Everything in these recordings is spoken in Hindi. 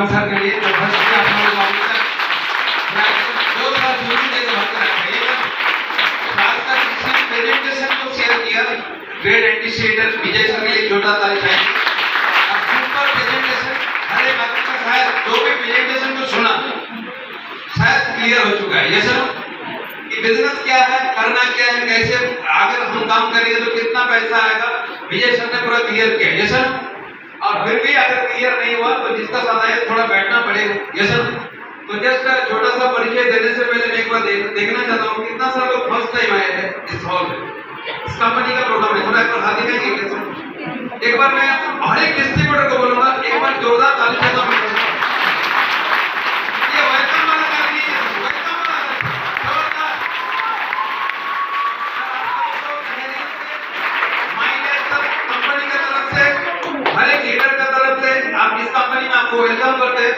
मैडम सर के लिए तो फर्स्ट में आप लोग दो साल जरूर दे रखिएगा। खासकर किसी प्रेजेंटेशन को शेयर किया ग्रेड एंटीसिएटर विजय सर के लिए छोटा ताली चाहिए। अब सुपर प्रेजेंटेशन हरे मैडम का शायद जो भी प्रेजेंटेशन को सुना शायद क्लियर हो चुका है। ये सर कि बिजनेस क्या है, करना क्या है, कैसे अगर हम काम करेंगे तो कितना पैसा आएगा, विजय सर ने पूरा क्लियर किया। ये सर और फिर भी अगर क्लियर नहीं हुआ तो जिसका साथ आए थोड़ा बैठना पड़ेगा। ये सर तो जस्ट छोटा सा परिचय देने से पहले मैं एक बार देखना चाहता हूँ कितना सारे लोग फर्स्ट टाइम आए थे इस हॉल में। इस कंपनी का प्रोग्राम है, थोड़ा एक बार हाथ दिखाएंगे। एक बार मैं हर एक डिस्ट्रीब्यूटर को बोलूंगा एक बार जोरदार ताली चाहता हूँ। ये वेलकम वाला कर दीजिए, वेलकम वाला जोरदार। माइंड सर कंपनी की तरफ से हर एक लीडर की तरफ से आप इस कंपनी में आपको वेलकम करते हैं।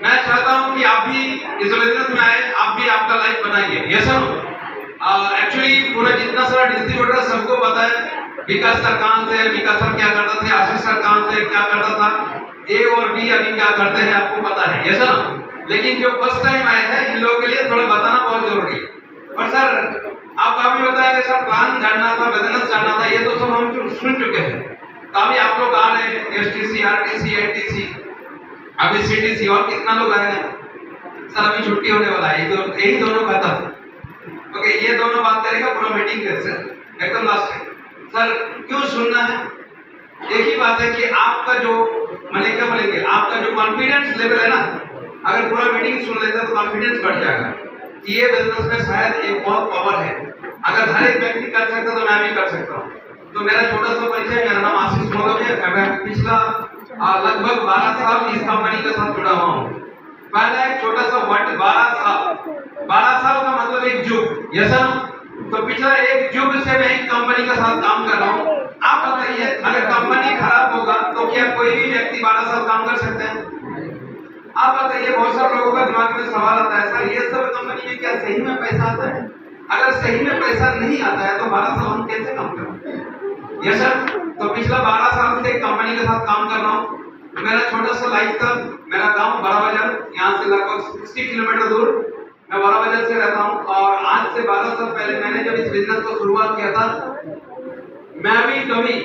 मैं चाहता हूं कि आप भी इस बिजनेस में आए, आप भी आपका लाइफ बनाइए। ये सर एक्चुअली पूरा जितना सारा डिस्ट्रीब्यूटर सबको पता है विकास सर कहां से, विकास सर क्या करते थे, आशीष सर कहां से क्या करता था, ए और बी अभी क्या करते हैं आपको पता है। ये सर लेकिन जो फर्स्ट टाइम आए हैं इन लोगों के लिए थोड़ा बताना बहुत जरूरी है। और सर आप अभी बताएंगे सर प्लान जानना था, बिजनेस जानना था, ये तो सब हम सुन चुके हैं। तो अभी आप लोग आ रहे हैं एसटीसी, आरटीसी, एनटीसी, अभी सीटीसी और कितना लोग आएंगे सर? अभी छुट्टी होने वाला है, यही दोनों खत्म। ओके ये दोनों बात करेगा पूरा मीटिंग कैसे एकदम लास्ट में। सर क्यों सुनना है? एक ही बात है कि आपका जो मैंने क्या बोलेंगे आपका जो कॉन्फिडेंस लेवल है ना, अगर पूरा मीटिंग सुन लेता तो कॉन्फिडेंस बढ़ जाएगा कि ये बिजनेस में शायद एक बहुत पावर है। अगर हर एक व्यक्ति कर सकता तो मैं भी कर सकता हूँ। तो मेरा छोटा सा परिचय, मेरा नाम आशीष मोदक है। मैं पिछला लगभग 12 साल इस कंपनी के साथ जुड़ा हुआ हूँ। पहला एक छोटा सा वर्ड 12 साल का मतलब एक युग। यस सर तो पिछला एक युग से मैं एक कंपनी के साथ काम कर रहा हूँ। आप बताइए अगर कंपनी खराब होगा तो क्या कोई भी व्यक्ति 12 साल काम कर सकते हैं? आप बताइए। बहुत सारे लोगों का दिमाग में सवाल आता है सर ये सब कंपनी में क्या सही में पैसा आता है? अगर सही में पैसा नहीं आता है तो 12 साल हम कैसे काम करें? यस सर तो पिछला 12 साल से कंपनी के साथ काम कर रहा हूँ। मेरा छोटा सा लाइफ था, मेरा गांव बड़ा बाजार, यहाँ से लगभग 60 किलोमीटर दूर मैं बड़ा बाजार से रहता हूँ। और आज से 12 साल पहले मैंने जब इस बिजनेस को शुरुआत किया था, मैं भी कभी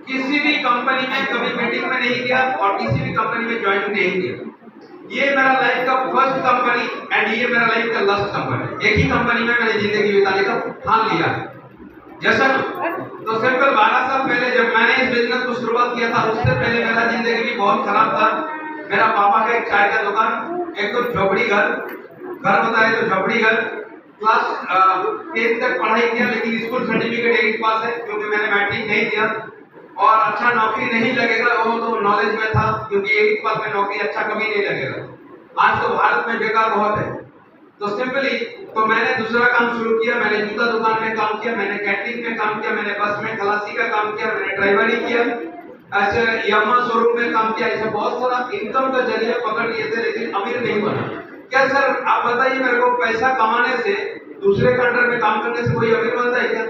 किसी भी कंपनी में कभी मीटिंग में नहीं गया और किसी भी कंपनी में ज्वाइन नहीं किया। ये मेरा लाइफ का फर्स्ट कंपनी एंड ये मेरा लाइफ का लास्ट कंपनी। एक ही कंपनी में मैंने जिंदगी बिताने का ठान लिया है। जैसा तो सिंपल 12 साल पहले जब मैंने इस बिजनेस को शुरुआत किया था उससे पहले मेरा जिंदगी भी बहुत खराब था। मेरा पापा का एक चाय का दुकान, एक तो झोपड़ी घर बताए तो झोपड़ी घर, क्लास 10 तक पढ़ाई किया लेकिन स्कूल सर्टिफिकेट 8 पास है क्योंकि मैंने मैट्रिक नहीं दिया। और अच्छा नौकरी नहीं लगेगा वो तो नॉलेज में था क्योंकि 8 पास में नौकरी अच्छा कभी नहीं लगेगा। आज तो भारत में बेकार बहुत है। तो सिंपली तो मैंने दूसरा काम शुरू किया। मैंने जूता दुकान में काम किया, मैंने कैंटीन में काम किया, मैंने बस में खलासी का काम किया, मैंने ड्राइवरी किया, ऐसे यामा शोरूम में काम किया। ऐसा बहुत सारा इनकम का जरिया पकड़ लिए थे लेकिन अमीर नहीं बना। क्या सर आप बताइए मेरे को पैसा कमाने से दूसरे के अंडर में काम करने से कोई अमीर बनता है क्या?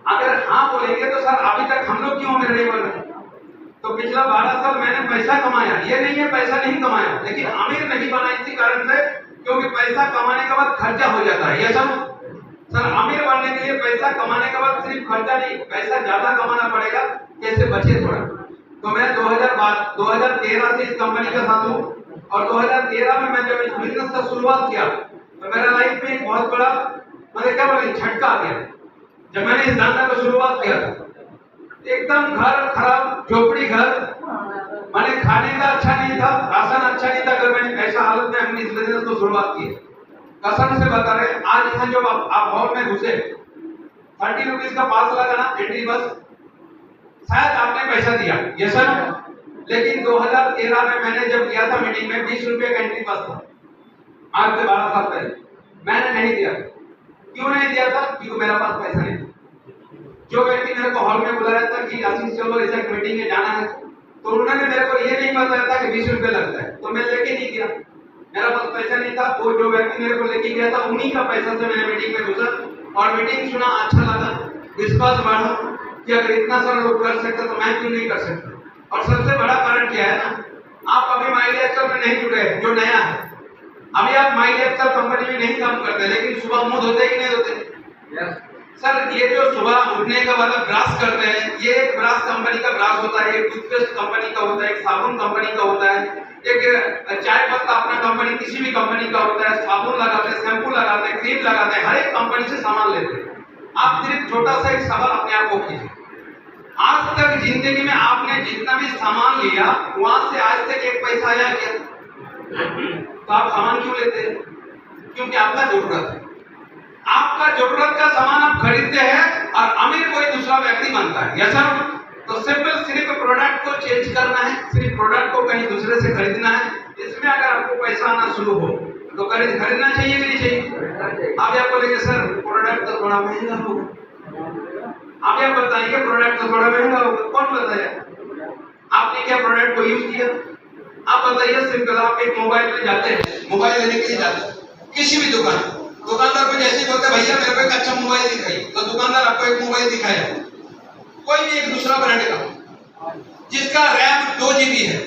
अगर हाँ बोलेंगे तो सर अभी तक हम लोग क्यों अमीर नहीं बन रहे? तो पिछला 12 साल मैंने पैसा कमाया, ये नहीं है पैसा नहीं कमाया, लेकिन अमीर नहीं बना इसी कारण से क्योंकि पैसा कमाने के बाद खर्चा हो जाता है। ये सब सर अमीर बनने के लिए पैसा कमाने के बाद सिर्फ खर्चा नहीं, पैसा ज्यादा कमाना पड़ेगा, कैसे बचे थोड़ा। तो मैं 2013 से इस कंपनी के साथ हूँ और 2013 में मैं जब इस बिजनेस का शुरुआत किया तो मेरा लाइफ में एक बहुत बड़ा मतलब क्या बोले झटका आ गया। जब मैंने इस धंधा को शुरुआत किया था एकदम घर खराब, झोपड़ी घर, मैंने खाने का अच्छा नहीं था, राशन अच्छा नहीं था, अगर मैंने ऐसा हालत में हमने इस बिजनेस को शुरुआत की। कसम से बता रहे आज यहाँ जब आप हॉल में घुसे 30 रुपीज का पास लगा ना एंट्री बस, शायद आपने पैसा दिया ये सर। लेकिन 2013 में मैंने जब किया था मीटिंग में 20 रुपये का एंट्री पास था, आज से 12 साल पहले। मैंने नहीं दिया। क्यों नहीं दिया था? क्योंकि मेरा पास पैसा नहीं था। जो व्यक्ति मेरे को हॉल में बुलाया था कि आशीष चलो ऐसा मीटिंग में जाना है तो उन्होंने मेरे को ये नहीं बताया था कि 20 रुपये लगता है, तो मैं लेके नहीं गया। मेरा पास पैसा नहीं था। वो जो व्यक्ति मेरे को लेके गया था उन्हीं का पैसा से मैंने मीटिंग में घुसा और मीटिंग सुना, अच्छा लगा, विश्वास बढ़ा कि अगर इतना सारा लोग कर सकते तो मैं क्यों नहीं कर सकता। और सबसे बड़ा कारण क्या है ना आप अभी माई लाइफस्टाइल में नहीं जुड़े, जो नया है अभी आप माई लाइफस्टाइल कंपनी में नहीं काम करते, लेकिन सुबह मुंह धोते कि नहीं धोते? सर ये जो सुबह उठने का मतलब ब्रश करते हैं, ये एक ब्रश कंपनी का ब्रश होता है, एक टूथपेस्ट कंपनी का होता है, एक साबुन कंपनी का होता है, एक चाय पत्ता अपना कंपनी किसी भी कंपनी का होता है, साबुन लगाते हैं, शैम्पू लगाते हैं, क्रीम लगाते हैं, हर एक कंपनी से सामान लेते हैं। आप सिर्फ छोटा सा एक सवाल अपने आप को कीजिए, आज तक जिंदगी में आपने जितना भी सामान लिया वहां से आज तक एक पैसा आया क्या? तो आप सामान क्यों लेते हैं? क्योंकि आपका जरूरत है, आपका जरूरत का सामान आप खरीदते हैं और अमीर कोई दूसरा व्यक्ति बनता है, यस सर? तो सिंपल सिर्फ प्रोडक्ट को चेंज करना है, सिर्फ प्रोडक्ट को कहीं दूसरे से खरीदना है। इसमें अगर आपको पैसा आना शुरू हो तो खरीदना चाहिए कि नहीं चाहिए? आप या बोलेंगे सर प्रोडक्ट तो थोड़ा महंगा होगा, आप या बताइए प्रोडक्ट तो थोड़ा महंगा होगा, कौन बताया? आपने क्या प्रोडक्ट को यूज किया? आप बताइए सिंपल, आप एक मोबाइल में जाते हैं, मोबाइल लेने के लिए जाते हैं किसी भी दुकानदार को जैसे बोलते हैं भैया मेरे को एक अच्छा मोबाइल दिखाइए, तो दुकानदार आपको एक मोबाइल दिखाया, कोई भी एक दूसरा ब्रांड का जिसका रैम 2 GB है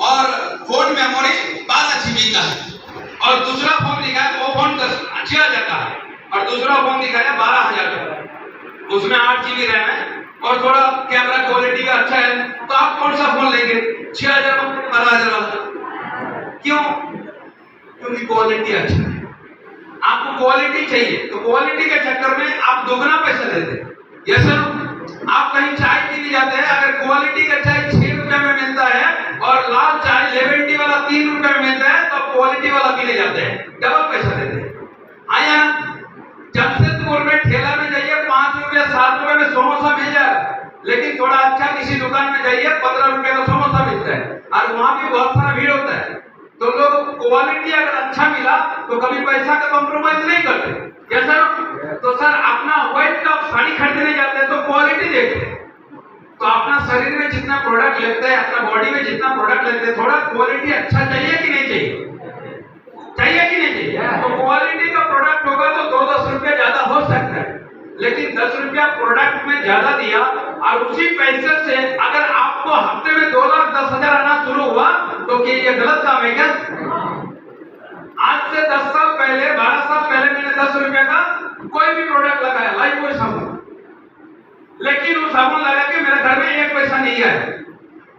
और फोन मेमोरी 12 GB का है, और दूसरा फोन दिखाया वो फोन 6,000 का है और दूसरा फोन दिखाया 12,000 का, उसमें 8 GB रैम है और थोड़ा कैमरा क्वालिटी का अच्छा है, तो आप कौन सा फोन लेंगे? 6,000 में 12,000 वाला। क्यों? क्योंकि क्वालिटी अच्छा है, आपको क्वालिटी चाहिए, तो क्वालिटी के चक्कर में आप दोगुना पैसा देते हैं, यस सर? आप कहीं चाय पीने जाते हैं, अगर क्वालिटी का चाय 6 रुपए में मिलता है और लाल चाय लेमन टी वाला 3 रुपए में मिलता है, तो क्वालिटी वाला पीने जाते हैं, डबल पैसा देते हैं। आया जमशेदपुर में ठेला में जाइए 5 रुपए 7 रुपए में समोसा मिल जाए, लेकिन थोड़ा अच्छा किसी दुकान में जाइए 15 रुपए का समोसा मिलता है और वहां भी बहुत सारा भीड़ होता है। तो लोग क्वालिटी अगर अच्छा मिला तो कभी पैसा का कॉम्प्रोमाइज नहीं करते, क्या सर? तो सर अपना व्हाइट का साड़ी खरीदने जाते हैं तो क्वालिटी देखते हैं, तो अपना शरीर में जितना प्रोडक्ट लेते हैं, अपना बॉडी में जितना प्रोडक्ट लेते हैं, थोड़ा क्वालिटी अच्छा चाहिए कि नहीं चाहिए? चाहिए कि नहीं चाहिए? तो क्वालिटी का प्रोडक्ट होगा तो 2-10 रुपया ज्यादा हो सकता है, लेकिन 10 रुपया प्रोडक्ट में ज्यादा दिया और उसी पैसे से अगर आपको हफ्ते में 2,10,000 आना शुरू हुआ तो क्या ये गलत काम है क्या? आज से 10 साल पहले 12 साल पहले मैंने 10 रुपए का कोई भी प्रोडक्ट लगाया, लाइफ बॉय साबुन, लेकिन वो साबुन लगा के मेरे घर में 1 पैसा नहीं आया।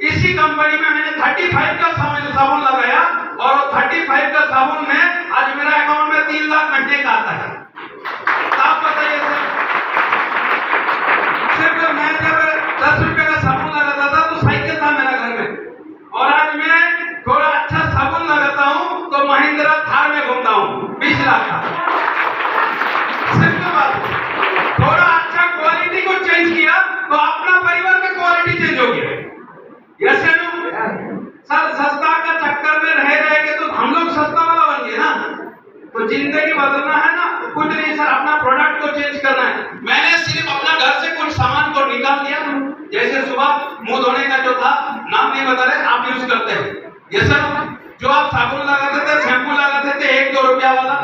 इसी कंपनी में मैंने 35 का साबुन लगाया और 35 का साबुन में आज मेरा अकाउंट में 3 लाख घंटे का आता है। आप बताइए सर, सिर्फ मैं जब 10 रुपए का साबुन लगाता था तो साइकिल था मेरा घर में, और आज मैं थोड़ा अच्छा साबुन लगाता हूं तो महिंद्रा थार में घूमता हूं 20 लाख का। सिंपल बात, थोड़ा अच्छा क्वालिटी को चेंज किया तो अपना परिवार का क्वालिटी चेंज हो गया, यस सर? सर सस्ता का चक्कर में रह के तो हम लोग सस्ता वाला बन गए ना, तो जिंदगी बदलना है ना, कुछ नहीं सर, अपना प्रोडक्ट को चेंज करना है। मैंने सिर्फ अपना घर से कुछ सामान को निकाल दिया, जैसे सुबह मुंह धोने का जो था, नाम नहीं बता रहे, आप यूज करते हैं, यस सर? जो आप साबुन लगाते थे, शैम्पू लगाते थे 1-2 रुपया वाला,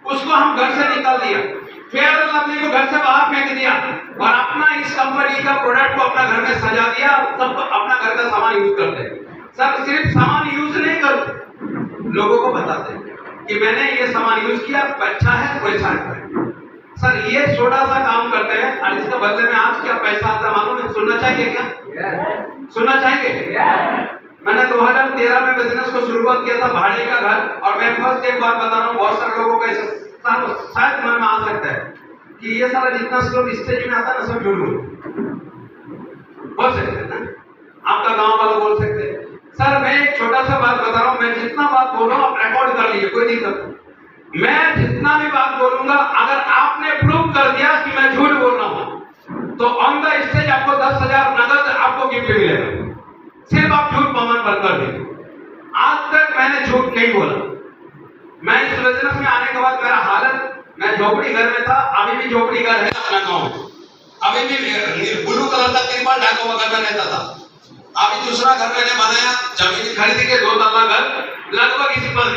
उसको हम घर से निकाल दिया, फेयर एंड लवली को घर से बाहर फेंक दिया और अपना इस कंपनी का प्रोडक्ट को अपना घर में सजा दिया, सब अपना घर का सामान यूज करते हैं। सर सिर्फ सामान यूज नहीं कर, लोगों को बताते हैं कि मैंने ये सामान यूज किया, अच्छा है, वैसा है। सर ये छोटा सा काम करते हैं और इसके बदले में आज क्या पैसा आता है मालूम है? सुनना चाहिए क्या? सुनना चाहिए? मैंने 2013 में बिजनेस को शुरुआत किया था, भाड़े का घर, और मैं फर्स्ट एक बात बता रहा हूँ, बहुत सारे लोगों का शायद मन में आ सकता है कि ये सारा जितना लोग स्टेज में आता है ना, सब झूठ बोल सकते हैं ना, आपका गांव वाला बोल सकते हैं। सर मैं एक छोटा सा बात बता रहा हूँ, मैं जितना बात बोल रहा हूँ आप रिकॉर्ड कर लीजिए, कोई दिक्कत नहीं। मैं जितना भी बात बोलूंगा अगर आपने प्रूव कर दिया कि मैं झूठ बोल रहा हूँ तो ऑन द स्टेज आपको 10,000 नगद आपको गिफ्ट मिलेगा, सिर्फ आप झूठ प्रमाण पर कर देंगे। आज तक मैंने झूठ नहीं बोला। मैं इस बिजनेस में आने के बाद मेरा हालत, मैं झोपड़ी घर में था, अभी भी झोपड़ी घर है अपना गाँव में, अभी भी ब्लू कलर का तिरपाल ढाका हुआ घर में रहता था। अभी दूसरा घर मैंने बनाया, जमीन खरीद के 2 तल्ला घर, लगभग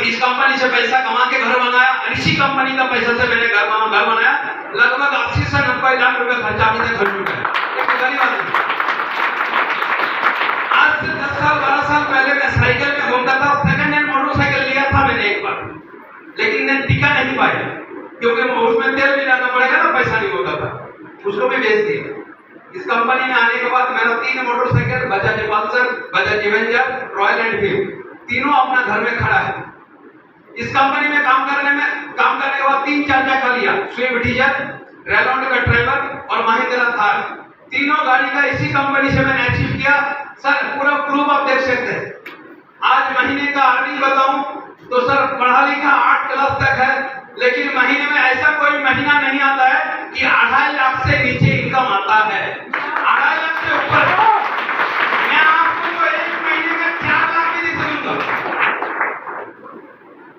इस कंपनी से पैसा कमा के घर बनाया, इसी कंपनी का पैसा से मैंने घर बनाया, लगभग 80 से 90 लाख रुपए खर्चा अभी तक खर्च चुका है। आज से 10 साल 12 साल पहले मैं क्योंकि उसमें तेल भी डालना पड़ेगा ना, पैसा नहीं होता था, उसको भी बेच दिया। इस कंपनी में आने के बाद मेरा 3 motorcycle, Bajaj Pulsar, Bajaj Avenger, royal Enfield, तीनों अपना घर में खड़ा है। इस कंपनी में काम करने के बाद 3 चार चक्का लिया, स्विफ्ट डिजायर, रेनॉल्ट का ट्रेवर और महिंद्रा थार, तीनों गाड़ी का इसी कंपनी से मैंने अचीव किया। सर पूरा प्रूफ आप देख सकते हैं। आज महीने का अर्निंग बताऊं तो सर पढ़ा लिखा 8 क्लास तक है, लेकिन महीने में ऐसा कोई महीना नहीं आता है कि 2.5 लाख से नीचे इनकम आता है। 2.5 लाख से ऊपर मैं आपको तो एक महीने में 4 लाख भी नहीं दूंगा।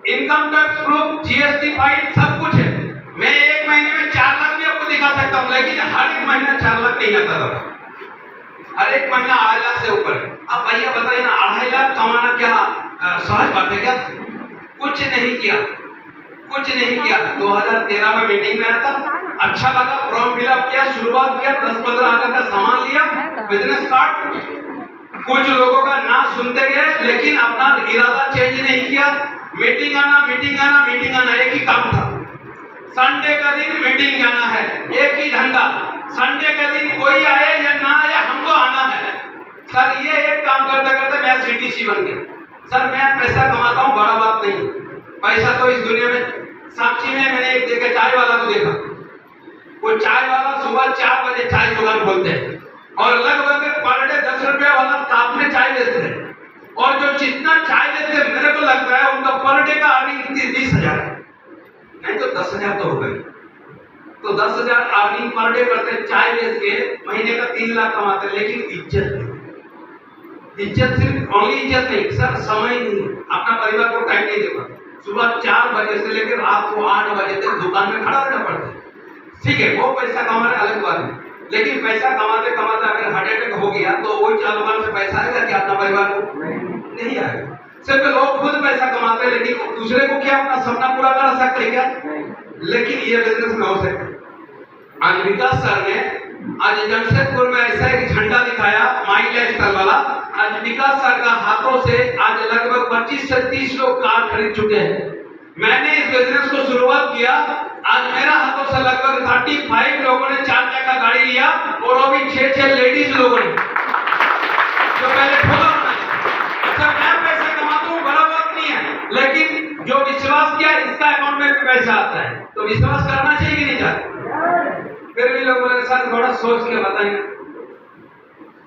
Income tax proof, GST file सब कुछ है। मैं एक महीने में 4 लाख भी आपको दिखा सकता हूँ, लेकिन हर एक महीना 4 लाख नहीं आता था, हर एक महीना 2.5 लाख से ऊपर। अब भैया बताइए ना, 2.5 लाख कमाना क्या सहज बात है क्या? कुछ नहीं किया, कुछ नहीं किया। 2013 में मीटिंग में आया था, अच्छा लगा, फॉर्म फिलअप किया, शुरुआत किया, 10-15 हजार का सामान लिया, बिजनेस स्टार्ट। कुछ लोगों का ना सुनते गए, लेकिन अपना इरादा चेंज नहीं किया। मीटिंग आना, मीटिंग आना, मीटिंग आना, एक ही काम था। संडे का दिन मीटिंग जाना है, एक ही धंधा। संडे का दिन कोई आए या ना आए, हमको आना है। सर ये एक काम करते करते मैं सीटीसी बन गया। सर मैं पैसा कमाता हूँ, बड़ा बात नहीं, पैसा तो इस दुनिया में। साक्षी में मैंने एक देखा, चाय वाला को देखा, वो चाय वाला सुबह 4 बजे चाय दुकान खोलते हैं और लगभग पर डे 10 रुपया वाला ताप में चाय देते हैं। और जो जितना चाय देते हैं, मेरे को लगता है उनका पर डे का अर्निंग 20,000 है, नहीं तो 10,000 तो हो गई। तो 10,000 अर्निंग पर डे करते हैं, चाय बेच के महीने का 3 लाख कमाते हैं। लेकिन इज्जत नहीं, इज्जत सिर्फ ओनली इज्जत नहीं सर, समय नहीं, अपना परिवार को टाइम नहीं देगा। सुबह 4 बजे से लेकर रात को 8 बजे तक दुकान में खड़ा रहना पड़ता है। ठीक है, वो पैसा कमाना अलग बात है, लेकिन पैसा कमाते कमाते अगर हार्ट अटैक हो गया तो वही 4 दुकान से पैसा आएगा कि अपना परिवार को नहीं आएगा। सिर्फ लोग खुद पैसा कमाते हैं, लेकिन दूसरे को क्या अपना सपना पूरा कर सकते हैं क्या? लेकिन ये बिजनेस में हो सकता है। आज विकास सर ने आज जमशेदपुर में ऐसा एक झंडा दिखाया, माई लाइफस्टाइल वाला। आज विकास सर का हाथों से आज लगभग 25 से 30 लोग कार खरीद चुके हैं। मैंने इस बिजनेस को शुरुआत किया, आज मेरा हाथों से लगभग 35 लोगों ने 4 चक्का गाड़ी लिया, और वो भी 6 लेडीज लोगों ने, जो पहले खोला। अच्छा मैं पैसे कमाता हूँ, बड़ा बात नहीं है, लेकिन जो विश्वास किया इसका अकाउंट में भी पैसा आता है, तो विश्वास करना चाहिए कि नहीं चाहिए? फिर भी लोग बोले सर थोड़ा सोच के बताएंगे।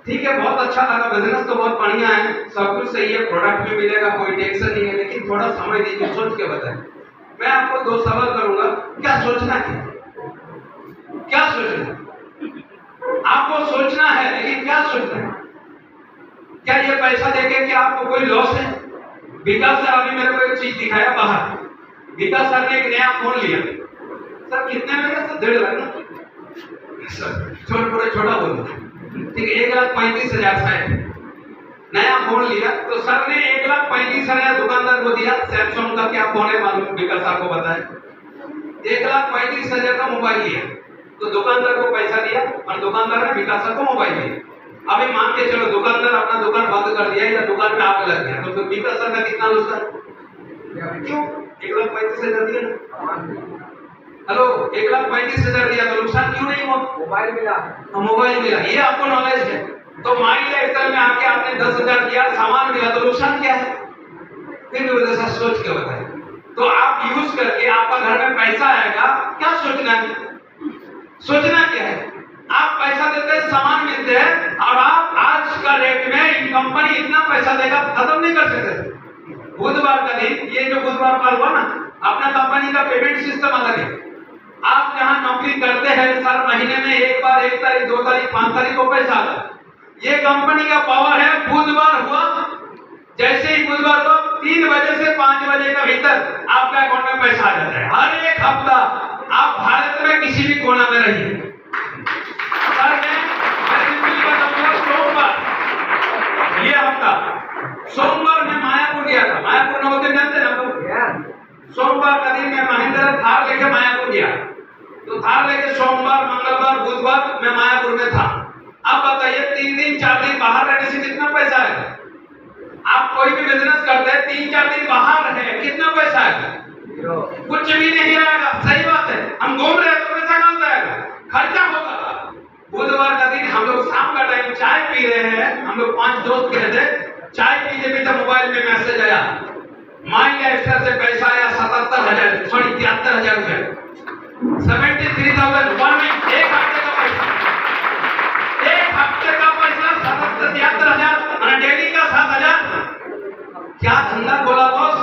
ठीक है, बहुत अच्छा लगा, बिजनेस तो बहुत बढ़िया है, सब कुछ सही है, प्रोडक्ट भी मिलेगा, कोई टेंशन नहीं है, लेकिन थोड़ा समय दीजिए, सोच के बताएं। मैं आपको 2 सवाल करूंगा, क्या सोचना है, क्या सोचना? आपको सोचना है, लेकिन क्या सोचना है? क्या ये पैसा देके कि आपको कोई लॉस है? विकास सर अभी मेरे को एक चीज दिखाया बाहर, विकास सर ने एक नया फोन लिया। सर कितने में लिया? सर 1.5 लाख ना सर, छोटा बोलो, ठीक है, 1,35,000 है। नया फोन लिया तो सर ने 1,35,000 दुकानदार को दिया। सैमसंग का क्या फोन है मालूम, विकास साहब को बताएं। 1,35,000 का मोबाइल लिया तो दुकानदार को पैसा दिया और दुकानदार ने विकास साहब को मोबाइल दिया। अभी मान के चलो दुकानदार अपना दुकान बंद कर दिया या दुकान में आग लग गया, तो विकास सर का कितना नुकसान? क्यों? 1,35,000 दिया ना, हेलो 1,35,000 दिया तो नुकसान क्यों नहीं हुआ? मोबाइल मिला, मोबाइल मिला, ये आपको नॉलेज है। तो माई लाइफस्टाइल में आके आपने 10,000 दिया, सामान मिला, तो नुकसान क्या है? फिर भी वजह से सोच के बताएं। तो आप यूज करके आपका घर में पैसा आएगा, क्या सोचना है? सोचना क्या है? आप पैसा देते हैं, सामान मिलते हैं, और आप आज का रेट में कंपनी इतना पैसा देगा, खत्म नहीं कर सकते। बुधवार का दिन, ये जो बुधवार पार हुआ ना, अपना कंपनी का पेमेंट सिस्टम अलग है। आप जहां नौकरी करते हैं सर, महीने में एक बार 1 तारीख, 2 तारीख, 5 तारीख को पैसा आता। ये कंपनी का पावर है, बुधवार हुआ, जैसे ही बुधवार हुआ 3 बजे से 5 बजे के भीतर आपका अकाउंट में पैसा आ जाता है। हर एक हफ्ता आप भारत में किसी भी कोना में रहिए, सर मैं सोमवार, ये हफ्ता सोमवार में मायापुर गया था। मायापुर नवोदय जानते ना? सोमवार का दिन मैं महिंद्रा थार लेके मायापुर गया, तो थार लेके सोमवार, मंगलवार, बुधवार मैं मायापुर में था। अब बताइए 3 दिन 4 दिन बाहर रहने से कितना पैसा आएगा? आप कोई भी बिजनेस करते हैं, 3-4 दिन बाहर है, कितना पैसा आएगा? कुछ भी नहीं आएगा। सही बात है, हम घूम रहे हैं तो पैसा कहाँ से आएगा, खर्चा होगा। बुधवार का दिन हम लोग शाम का टाइम चाय पी रहे हैं, हम लोग 5 दोस्त गए थे, चाय पीते पीते मोबाइल में मैसेज आया, माई लाइफस्टाइल से पैसा आया 73,000 रुपए, 73,000 एक हफ्ते का पैसा, 73,000 डेली का 7,000। क्या धंधा खोला बॉस।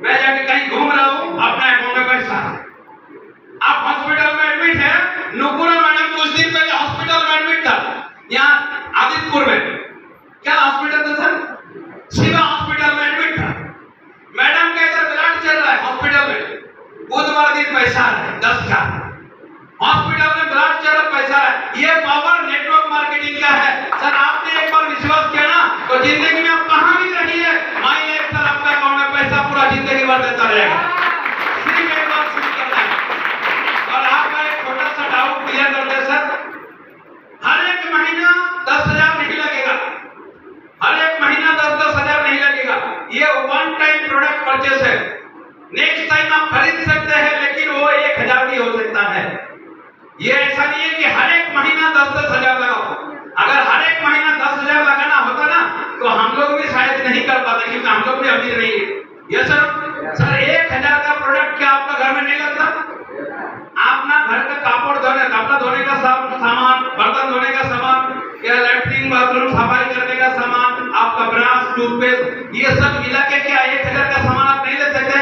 मैं जाके कहीं घूम रहा हूँ, अपना अकाउंट में पैसा। आप हॉस्पिटल में एडमिट है, नुपुरा मैडम कुछ दिन पहले हॉस्पिटल में एडमिट था, यहाँ आदित्यपुर में। क्या हॉस्पिटल था सर? शिवा हॉस्पिटल में एडमिट था। मैडम का इधर ब्लड चल रहा है हॉस्पिटल में, बुधवार दिन पैसा है 10 का, हॉस्पिटल में ब्लड चल रहा पैसा है। ये पावर नेटवर्क मार्केटिंग का है सर। आपने एक बार विश्वास किया ना तो जिंदगी में आप कहां भी रहिए, माई लाइफ सर आपका अकाउंट में पैसा पूरा जिंदगी भर देता रहेगा। सिर्फ एक बार शुरू करना है। और आपका एक छोटा सा डाउट क्लियर कर दे सर, हर एक महीना 10,000 नहीं लगेगा, हर एक महीना 10,000 नहीं लगेगा। ये वन टाइम प्रोडक्ट परचेस है, नेक्स्ट टाइम आप खरीद सकते हैं, लेकिन वो 1,000 भी हो सकता है। ये ऐसा नहीं है कि हर एक महीना 10,000 लगाओ। अगर हर एक महीना 10,000 लगाना होता ना तो हम लोग भी शायद नहीं कर पाते, क्योंकि हम लोग भी अमीर नहीं है। ये सर 1,000 का प्रोडक्ट क्या आपका घर में नहीं लगता? अपना घर का कापड़ धोने, कपड़ा धोने का सामान, बर्तन धोने का सामान, या लैट्रिन बाथरूम सफाई करने का सामान, आपका ब्रश, टूथपेस्ट, ये सब मिला के क्या 1,000 का सामान आप नहीं ले सकते?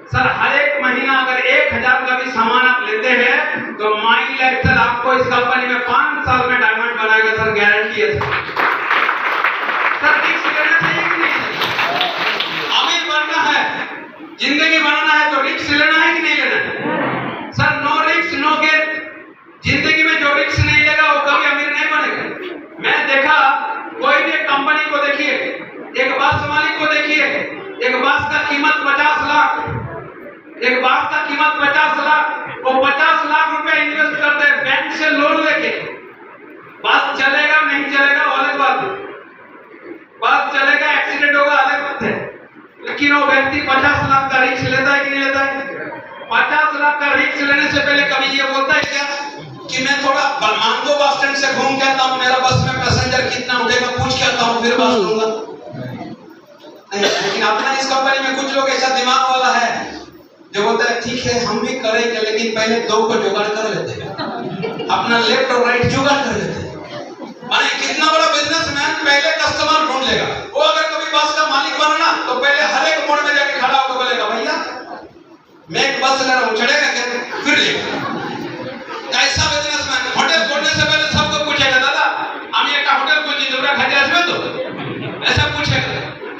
सर हर एक महीना अगर 1,000 का भी सामान आप लेते हैं तो माई लाइफस्टाइल आपको इस कंपनी में 5 साल में डायमंड बनाएगा सर, गारंटी है सर। रिस्क लेना चाहिए कि नहीं? अमीर बनना है, जिंदगी बनाना है तो रिस्क लेना है कि नहीं लेना है? Sir no risk no gain. जिंदगी में जो रिस्क नहीं लेगा वो कभी अमीर नहीं बनेगा। मैं देखा, कोई भी कंपनी को देखिए, एक बस मालिक को देखिए, एक बस का कीमत 50 लाख, एक बस का कीमत 50 लाख, वो 50 लाख रुपए इन्वेस्ट करते हैं बैंक से लोन लेके। बस चलेगा नहीं चलेगा वो अलग बात है, बस चलेगा एक्सीडेंट होगा अलग बात है, लेकिन वो व्यक्ति 50 लाख का रिस्क लेता है कि नहीं लेता है? 50 लाख का रिस्क लेने से पहले कभी ये बोलता है क्या कि मैं थोड़ा मांगो बस स्टैंड से घूम के आता हूँ, मेरा बस में पैसेंजर कितना उठेगा पूछ के आता हूँ, फिर बस लूंगा? लेकिन अपना इस कंपनी में कुछ लोग ऐसा दिमाग वाला है जो बोलता है ठीक है हम भी करेंगे, लेकिन पहले 2 को जुगाड़ कर लेते हैं, अपना लेफ्ट और राइट जुगाड़ कर लेते हैं। माने कितना बड़ा बिजनेसमैन पहले कस्टमर ढूंढ लेगा। वो अगर कभी बस का मालिक बना ना तो पहले हर एक मोड़ में जाके खड़ा होकर बोलेगा भैया मैं एक बस ले रहा हूँ, चढ़ेगा क्या? फिर लेगा। कैसा बिजनेसमैन होटल खोलने से पहले सबको पूछेगा दादा हम एक होटल खोली जो खाते हैं तो ऐसा पूछेगा।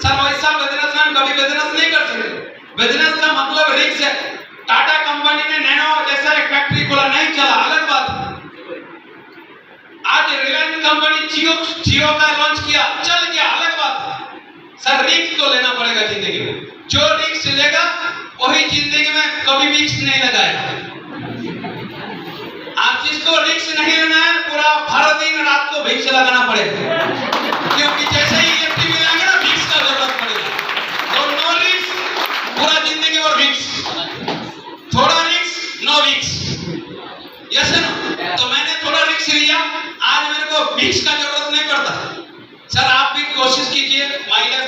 सर वैसा बिजनेसमैन कभी बिजनेस नहीं कर सकते। बिजनेस का मतलब रिस्क है। टाटा कंपनी ने नैनो जैसा एक फैक्ट्री खोला, नहीं चला, अलग बात। आज रिलायंस कंपनी जियो का लॉन्च किया, चल गया, अलग बात। सर रिस्क तो लेना पड़ेगा जिंदगी में, जो रिस्क लेगा वही जिंदगी में कभी भी रिस्क नहीं लगाएगा। आप जिसको रिस्क नहीं लेना है पूरा हर दिन रात को भिक्स लगाना पड़ेगा, क्योंकि जैसे ही इलेक्ट्रिक बिल आएगा ना भिक्स का जरूरत पड़ेगा। तो नो रिस्क पूरा जिंदगी और रिस्क, थोड़ा रिस्क नो रिस्क। यस है ना? तो मैंने थोड़ा रिस्क लिया, आज मेरे को भिक्स का जरूरत नहीं पड़ता। सर आप भी कोशिश कीजिए, माई लाइफ